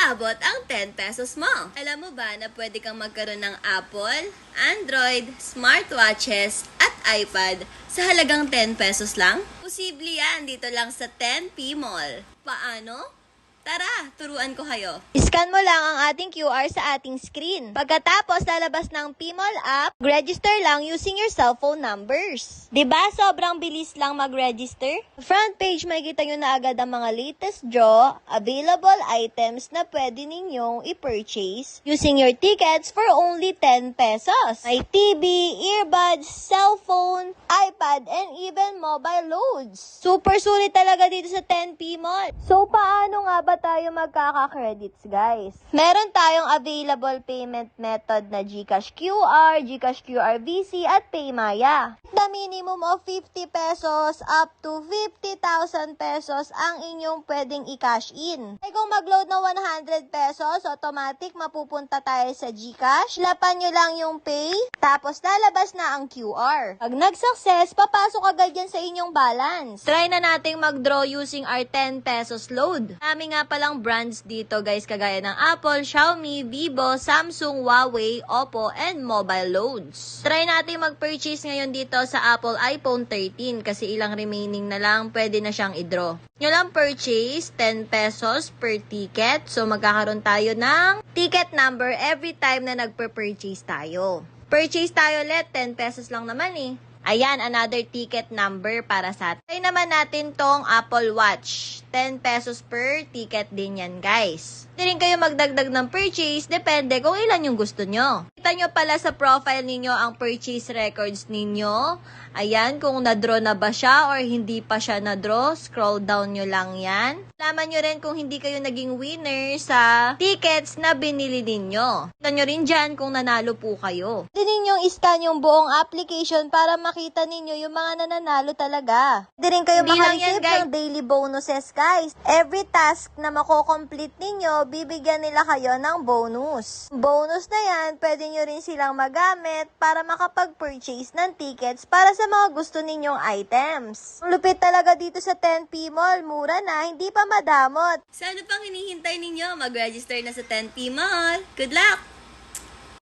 aabot ang 10 pesos mo. Alam mo ba na pwede kang magkaroon ng Apple, Android, smartwatches at iPad sa halagang 10 pesos lang? Posible yan dito lang sa 10P Mall. Paano? Tara, turuan ko kayo. Scan mo lang ang ating QR sa ating screen. Pagkatapos, lalabas ng PMall app, register lang using your cellphone numbers. Diba? Sobrang bilis lang mag-register. Front page, makikita nyo na agad ang mga latest draw, available items na pwede ninyong i-purchase using your tickets for only 10 pesos. May TV, earbuds, cellphone, iPad, and even mobile loads. Super sulit talaga dito sa 10P Mall. So, paano nga ba tayo magkaka-credits, guys? Meron tayong available payment method na GCash QR, GCash QR VC, at Paymaya. The minimum of 50 pesos up to 50,000 pesos ang inyong pwedeng i-cash in. Ay kung mag-load ng 100 pesos, automatic mapupunta tayo sa GCash. Lapan nyo lang yung Pay, tapos lalabas na ang QR. Pag nag-success, papasok agad yan sa inyong balance. Try na nating mag-draw using our 10 pesos load. Kami nga palang brands dito guys, kagaya ng Apple, Xiaomi, Vivo, Samsung, Huawei, Oppo, and mobile loads. Try natin mag-purchase ngayon dito sa Apple iPhone 13 kasi ilang remaining na lang, pwede na siyang i-draw. Nyo lang purchase 10 pesos per ticket, so magkakaroon tayo ng ticket number every time na nagpa-purchase tayo. Purchase tayo ulit, 10 pesos lang naman eh. Ayan, another ticket number para sa atin. Try naman natin tong Apple Watch. 10 pesos per ticket din yan, guys. Hindi rin kayo magdagdag ng purchase, depende kung ilan yung gusto nyo. Kita nyo pala sa profile ninyo ang purchase records ninyo. Ayan, kung na-draw na ba siya or hindi pa siya na-draw, scroll down nyo lang yan. Alaman nyo rin kung hindi kayo naging winner sa tickets na binili ninyo. Kita nyo rin dyan kung nanalo po kayo. Pwede ninyong i-scan yung buong application para makita ninyo yung mga nananalo talaga. Pwede rin kayo makareceive ng daily bonuses, guys. Every task na mako-complete ninyo, bibigyan nila kayo ng bonus. Bonus na yan, pwede nyo rin silang magamit para makapag-purchase ng tickets para sa mga gusto ninyong items. Ang lupit talaga dito sa 10P Mall, mura na, hindi pa madamot. Sa ano pang hinihintay ninyo? Mag-register na sa 10P Mall. Good luck!